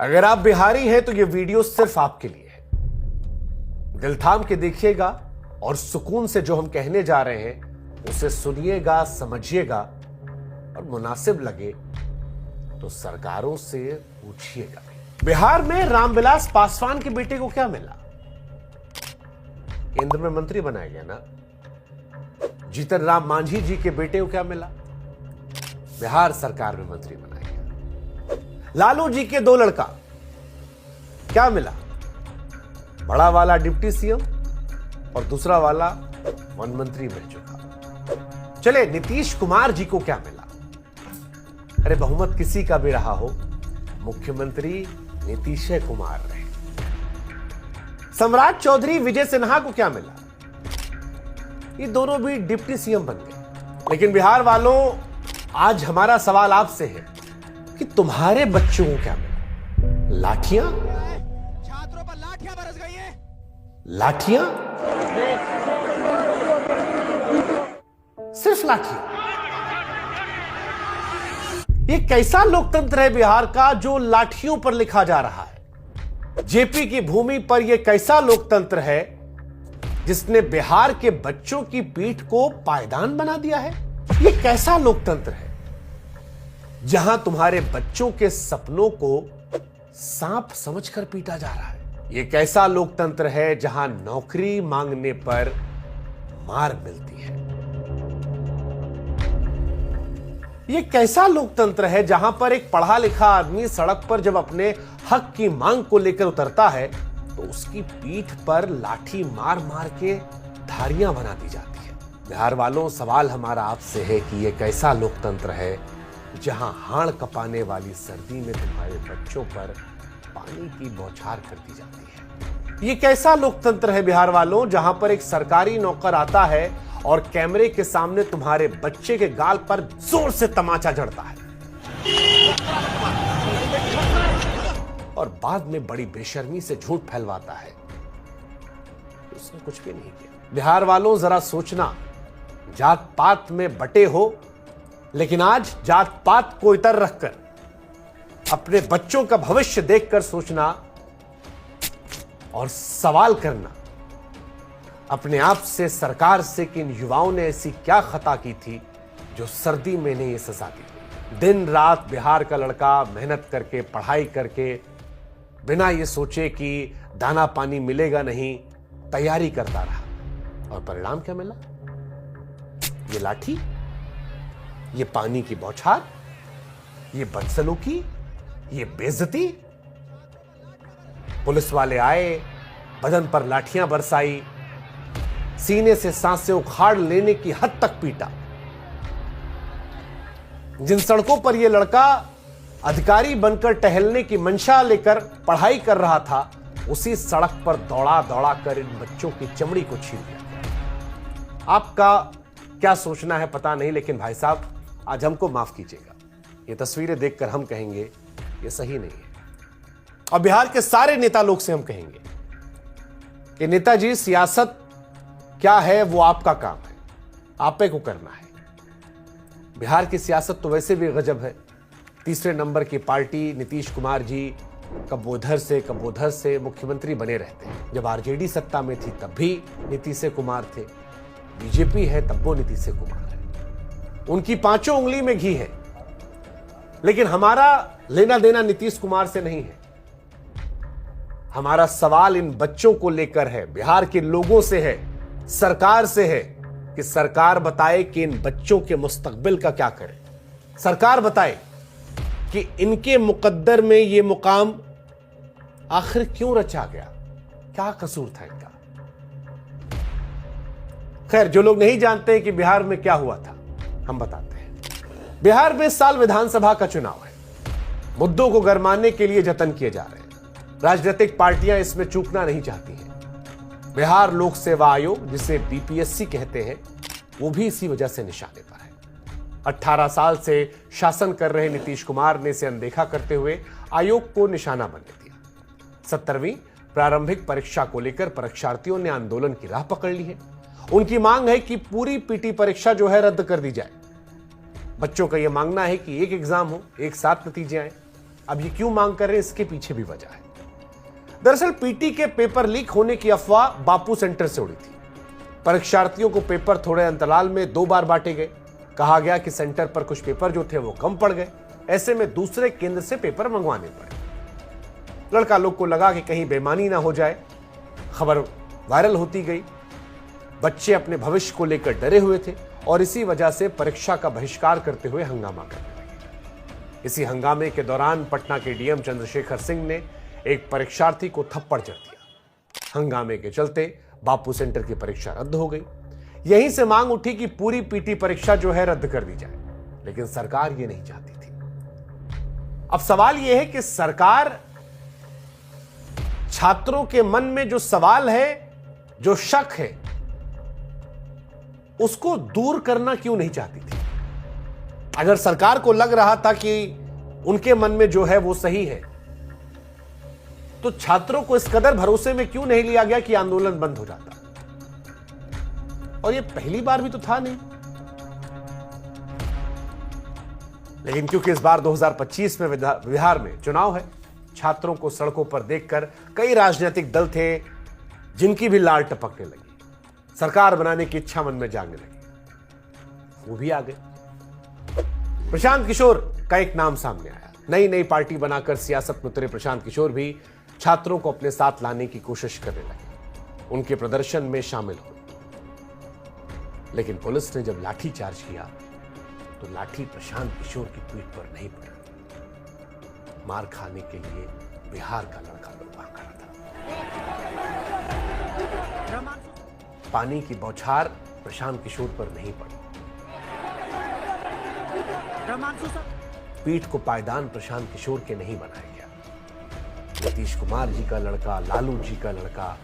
अगर आप बिहारी हैं तो यह वीडियो सिर्फ आपके लिए है। दिल थाम के देखिएगा और सुकून से जो हम कहने जा रहे हैं उसे सुनिएगा, समझिएगा और मुनासिब लगे तो सरकारों से पूछिएगा। बिहार में रामविलास पासवान के बेटे को क्या मिला? केंद्र में मंत्री बनाया गया ना। जीतन राम मांझी जी के बेटे को क्या मिला? बिहार सरकार में मंत्री बनाया गया। लालू जी के दो लड़का, क्या मिला? बड़ा वाला डिप्टी सीएम और दूसरा वाला वन मंत्री बन चुका। चले नीतीश कुमार जी को क्या मिला? अरे बहुमत किसी का भी रहा हो, मुख्यमंत्री नीतीश कुमार रहे। सम्राट चौधरी विजय सिन्हा को क्या मिला? ये दोनों भी डिप्टी सीएम बन गए। लेकिन बिहार वालों, आज हमारा सवाल आपसे है कि तुम्हारे बच्चों को क्या मिला? लाठियां? छात्रों पर लाठियां बरस गई हैं। लाठियां? सिर्फ लाठियां? ये कैसा लोकतंत्र है बिहार का जो लाठियों पर लिखा जा रहा है? जेपी की भूमि पर यह कैसा लोकतंत्र है जिसने बिहार के बच्चों की पीठ को पायदान बना दिया है? यह कैसा लोकतंत्र है जहां तुम्हारे बच्चों के सपनों को सांप समझकर पीटा जा रहा है? यह कैसा लोकतंत्र है जहां नौकरी मांगने पर मार मिलती है? यह कैसा लोकतंत्र है जहां पर एक पढ़ा लिखा आदमी सड़क पर जब अपने हक की मांग को लेकर उतरता है तो उसकी पीठ पर लाठी मार मार के धारियां बना दी जाती है? बिहार वालों, सवाल हमारा आपसे है कि यह कैसा लोकतंत्र है जहां हाड़ कपाने वाली सर्दी में तुम्हारे बच्चों पर पानी की बौछार कर दी जाती है? यह कैसा लोकतंत्र है बिहार वालों जहां पर एक सरकारी नौकर आता है और कैमरे के सामने तुम्हारे बच्चे के गाल पर जोर से तमाचा जड़ता है और बाद में बड़ी बेशर्मी से झूठ फैलवाता है उसने कुछ भी नहीं किया? बिहार वालों, जरा सोचना, जात पात में बटे हो लेकिन आज जात पात को इतर रखकर अपने बच्चों का भविष्य देखकर सोचना और सवाल करना अपने आप से, सरकार से कि इन युवाओं ने ऐसी क्या खता की थी जो सर्दी में ने ये सजा दी। दिन रात बिहार का लड़का मेहनत करके, पढ़ाई करके, बिना ये सोचे कि दाना पानी मिलेगा नहीं, तैयारी करता रहा और परिणाम क्या मिला? ये लाठी, ये पानी की बौछार, ये बदसलूकी, ये बेइज्जती। पुलिस वाले आए, बदन पर लाठियां बरसाई, सीने से सांसें उखाड़ लेने की हद तक पीटा। जिन सड़कों पर यह लड़का अधिकारी बनकर टहलने की मंशा लेकर पढ़ाई कर रहा था, उसी सड़क पर दौड़ा दौड़ा कर इन बच्चों की चमड़ी को छीन लिया। आपका क्या सोचना है पता नहीं, लेकिन भाई साहब आज हमको माफ कीजिएगा, ये तस्वीरें देखकर हम कहेंगे ये सही नहीं है। और बिहार के सारे नेता लोग से हम कहेंगे कि नेताजी, सियासत क्या है वो आपका काम है, आपे को करना है। बिहार की सियासत तो वैसे भी गजब है। तीसरे नंबर की पार्टी नीतीश कुमार जी कब उधर से मुख्यमंत्री बने रहते हैं। जब आरजेडी सत्ता में थी तब भी नीतीश कुमार थे, बीजेपी है तब वो नीतीश कुमार है। उनकी पांचों उंगली में घी है। लेकिन हमारा लेना देना नीतीश कुमार से नहीं है। हमारा सवाल इन बच्चों को लेकर है, बिहार के लोगों से है, सरकार से है कि सरकार बताए कि इन बच्चों के मुस्तकबिल का क्या करें। सरकार बताए कि इनके मुकद्दर में यह मुकाम आखिर क्यों रचा गया, क्या कसूर था इनका। खैर, जो लोग नहीं जानते हैं कि बिहार में क्या हुआ था, हम बताते हैं। बिहार में इस साल विधानसभा का चुनाव है। मुद्दों को गरमाने के लिए जतन किए जा रहे हैं। राजनीतिक पार्टियां इसमें चूकना नहीं चाहती हैं। बिहार लोक सेवा आयोग, जिसे बीपीएससी कहते हैं, वो भी इसी वजह से निशाने पर है। 18 साल से शासन कर रहे नीतीश कुमार ने इसे अनदेखा करते हुए आयोग को निशाना बनने दिया। 70वीं प्रारंभिक परीक्षा को लेकर परीक्षार्थियों ने आंदोलन की राह पकड़ ली है। उनकी मांग है कि पूरी पीटी परीक्षा जो है रद्द कर दी जाए। बच्चों का यह मांगना है कि एक एग्जाम हो, एक साथ नतीजे आए। अब ये क्यों मांग कर रहे हैं, इसके पीछे भी वजह है। दरअसल पीटी के पेपर लीक होने की अफवाह बापू सेंटर से उड़ी थी। परीक्षार्थियों को पेपर थोड़े अंतराल में 2 बार बांटे गए। कहा गया कि सेंटर पर कुछ पेपर जो थे वो कम पड़ गए, ऐसे में दूसरे केंद्र से पेपर मंगवाने पड़े। लड़का लोग को लगा कि कहीं बेईमानी ना हो जाए। खबर वायरल होती गई। बच्चे अपने भविष्य को लेकर डरे हुए थे और इसी वजह से परीक्षा का बहिष्कार करते हुए हंगामा करने लगे। इसी हंगामे के दौरान पटना के डीएम चंद्रशेखर सिंह ने एक परीक्षार्थी को थप्पड़ जड़ दिया। हंगामे के चलते बापू सेंटर की परीक्षा रद्द हो गई। यहीं से मांग उठी कि पूरी पीटी परीक्षा जो है रद्द कर दी जाए, लेकिन सरकार ये नहीं चाहती थी। अब सवाल यह है कि सरकार छात्रों के मन में जो सवाल है, जो शक है, उसको दूर करना क्यों नहीं चाहती थी। अगर सरकार को लग रहा था कि उनके मन में जो है वो सही है, तो छात्रों को इस कदर भरोसे में क्यों नहीं लिया गया कि आंदोलन बंद हो जाता। और ये पहली बार भी तो था नहीं। लेकिन क्योंकि इस बार 2025 में बिहार में चुनाव है, छात्रों को सड़कों पर देखकर कई राजनीतिक दल थे जिनकी भी लाल टपकने लगी। सरकार बनाने की इच्छा मन में जागने लगी। वो भी आ गए। प्रशांत किशोर का एक नाम सामने आया। नई नई पार्टी बनाकर सियासत में उतरे प्रशांत किशोर भी छात्रों को अपने साथ लाने की कोशिश करने लगे, उनके प्रदर्शन में शामिल हुए। लेकिन पुलिस ने जब लाठी चार्ज किया तो लाठी प्रशांत किशोर की पीठ पर नहीं पड़ी। मार खाने के लिए बिहार का लड़का लोग खड़ा था। पानी की बौछार प्रशांत किशोर पर नहीं पड़ी। पीठ को पायदान प्रशांत किशोर के नहीं बनाया गया। नीतीश कुमार जी का लड़का, लालू जी का लड़का,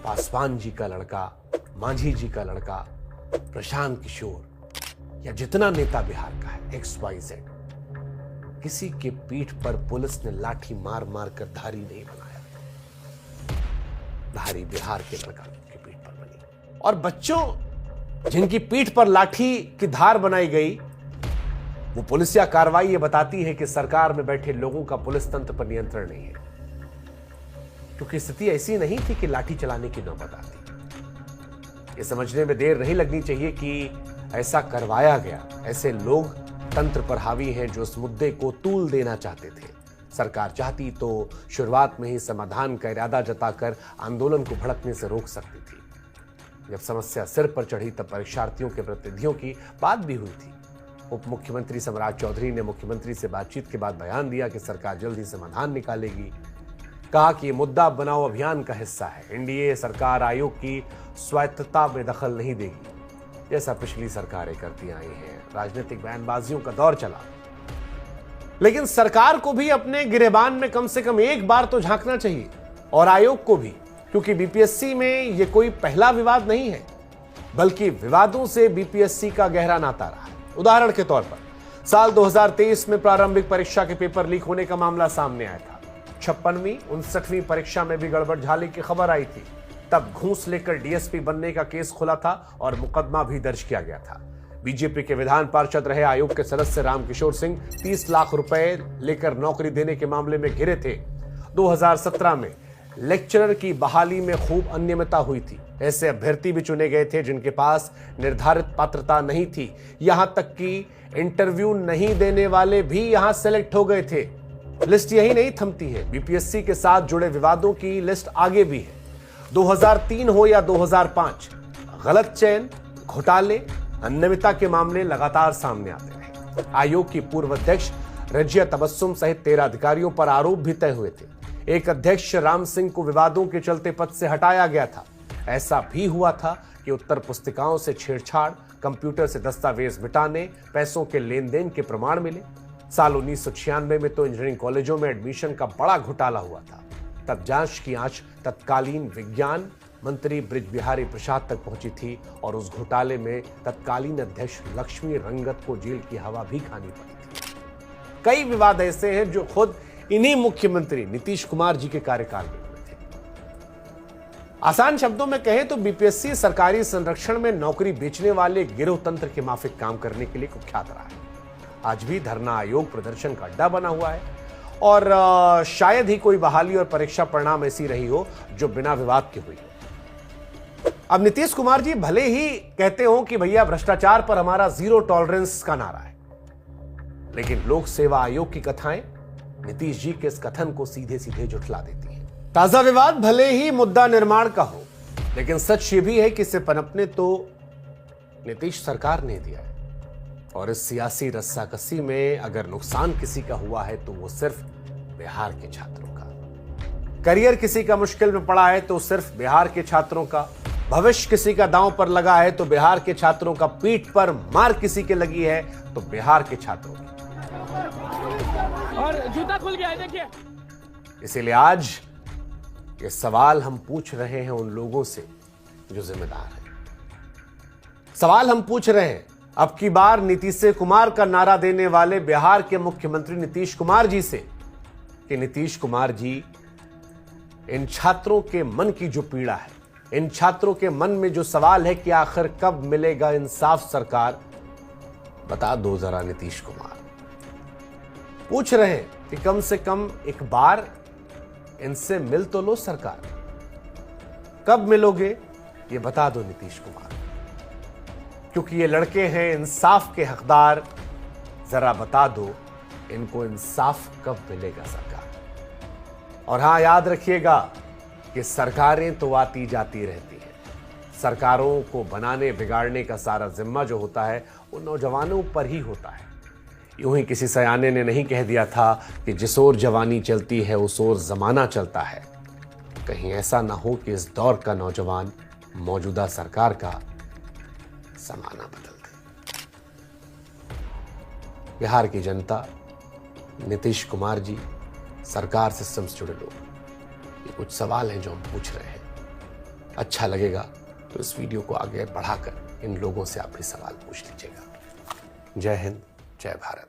पासवान जी का लड़का, मांझी जी का लड़का, प्रशांत किशोर या जितना नेता बिहार का है XYZ, किसी के पीठ पर पुलिस ने लाठी मार मार कर धारी नहीं बनाया। धारी बिहार के लड़का की पीठ पर बनी। और बच्चों जिनकी पीठ पर लाठी की धार बनाई गई, वो पुलिसिया कार्रवाई ये बताती है कि सरकार में बैठे लोगों का पुलिस तंत्र पर नियंत्रण नहीं है। क्योंकि स्थिति ऐसी नहीं थी कि लाठी चलाने की नौबत आती। ये समझने में देर नहीं लगनी चाहिए कि ऐसा करवाया गया। ऐसे लोग तंत्र पर हावी हैं जो इस मुद्दे को तूल देना चाहते थे। सरकार चाहती तो शुरुआत में ही समाधान का इरादा जताकर आंदोलन को भड़कने से रोक सकती थी। जब समस्या सिर पर चढ़ी तब परीक्षार्थियों के प्रतिनिधियों की बात भी हुई थी। उप मुख्यमंत्री सम्राट चौधरी ने मुख्यमंत्री से बातचीत के बाद बयान दिया कि सरकार जल्द ही समाधान निकालेगी। कहा कि ये मुद्दा बनाओ अभियान का हिस्सा है। एनडीए सरकार आयोग की स्वायत्तता में दखल नहीं देगी, जैसा पिछली सरकारें करती आई हैं। राजनीतिक बयानबाजियों का दौर चला, लेकिन सरकार को भी अपने गिरेबान में कम से कम एक बार तो झांकना चाहिए, और आयोग को भी, क्योंकि बीपीएससी में यह कोई पहला विवाद नहीं है, बल्कि विवादों से बीपीएससी का गहरा नाता रहा है। उदाहरण के तौर पर साल 2023 में प्रारंभिक परीक्षा के पेपर लीक होने का मामला सामने आया था। 56वीं 59वीं परीक्षा में भी गड़बड़ झाले की खबर आई थी। तब घूस लेकर डीएसपी बनने का केस खुला था और मुकदमा भी दर्ज किया गया था। बीजेपी के विधान पार्षद रहे आयोग के सदस्य रामकिशोर सिंह 30 लाख रुपए लेकर नौकरी देने के मामले में घिरे थे। 2017 में लेक्चरर की बहाली में खूब अनियमितता हुई थी। ऐसे अभ्यर्थी भी चुने गए थे जिनके पास निर्धारित पात्रता नहीं थी। यहां तक कि इंटरव्यू नहीं देने वाले भी यहां सेलेक्ट हो गए थे। लिस्ट यही नहीं थमती है, बीपीएससी के साथ जुड़े विवादों की लिस्ट आगे भी है। 2003 हो या 2005, गलत चयन, घोटाले, अनियमितता के मामले लगातार सामने आते रहे। आयोग की पूर्व अध्यक्ष रजिया तबस्सुम सहित 13 अधिकारियों पर आरोप भी तय हुए थे। एक अध्यक्ष राम सिंह को विवादों के चलते पद से हटाया गया था। ऐसा भी हुआ था कि उत्तर पुस्तिकाओं से छेड़छाड़, कंप्यूटर से दस्तावेज मिटाने, पैसों के लेन देन के प्रमाण मिले। साल 1996 में तो इंजीनियरिंग कॉलेजों में एडमिशन का बड़ा घोटाला हुआ था। तब जांच की आंच तत्कालीन विज्ञान मंत्री बृज बिहारी प्रसाद तक पहुंची थी और उस घोटाले में तत्कालीन अध्यक्ष लक्ष्मी रंगत को जेल की हवा भी खानी पड़ी थी। कई विवाद ऐसे हैं जो खुद इन्हीं मुख्यमंत्री नीतीश कुमार जी के कार्यकाल में हुए थे। आसान शब्दों में कहें तो बीपीएससी सरकारी संरक्षण में नौकरी बेचने वाले गिरोह तंत्र के माफिक काम करने के लिए कुख्यात रहा है। आज भी धरना आयोग प्रदर्शन का अड्डा बना हुआ है और शायद ही कोई बहाली और परीक्षा परिणाम ऐसी रही हो जो बिना विवाद के हुई हो। अब नीतीश कुमार जी भले ही कहते हो कि भैया भ्रष्टाचार पर हमारा 0 टॉलरेंस का नारा है, लेकिन लोक सेवा आयोग की कथाएं नीतीश जी के इस कथन को सीधे सीधे झुठला देती हैं। ताजा विवाद भले ही मुद्दा निर्माण का हो, लेकिन सच ये भी है कि इसे पनपने तो नीतीश सरकार ने दिया है। और इस सियासी रस्साकसी में अगर नुकसान किसी का हुआ है तो वो सिर्फ बिहार के छात्रों का। करियर किसी का मुश्किल में पड़ा है तो सिर्फ बिहार के छात्रों का। भविष्य किसी का दांव पर लगा है तो बिहार के छात्रों का। पीठ पर मार किसी के लगी है तो बिहार के छात्रों की। और जूता खुल गया है, देखिए। इसीलिए आज ये सवाल हम पूछ रहे हैं उन लोगों से जो जिम्मेदार हैं। सवाल हम पूछ रहे हैं अब की बार नीतीश कुमार का नारा देने वाले बिहार के मुख्यमंत्री नीतीश कुमार जी से कि नीतीश कुमार जी, इन छात्रों के मन की जो पीड़ा है, इन छात्रों के मन में जो सवाल है कि आखिर कब मिलेगा इंसाफ सरकार, बता दो जरा नीतीश कुमार। पूछ रहे हैं कि कम से कम एक बार इनसे मिल तो लो सरकार। कब मिलोगे ये बता दो नीतीश कुमार, क्योंकि ये लड़के हैं इंसाफ के हकदार। जरा बता दो इनको इंसाफ कब मिलेगा सरकार। और हां, याद रखिएगा कि सरकारें तो आती जाती रहती हैं। सरकारों को बनाने बिगाड़ने का सारा जिम्मा जो होता है वो नौजवानों पर ही होता है। यूं ही किसी सयाने ने नहीं कह दिया था कि जिस ओर जवानी चलती है उस ओर जमाना चलता है। कहीं ऐसा ना हो कि इस दौर का नौजवान मौजूदा सरकार का जमाना बदल दे। बिहार की जनता, नीतीश कुमार जी, सरकार, सिस्टम से जुड़े लोग, ये कुछ सवाल हैं जो हम पूछ रहे हैं। अच्छा लगेगा तो इस वीडियो को आगे बढ़ाकर इन लोगों से आप भी सवाल पूछ लीजिएगा। जय हिंद, जय भारत।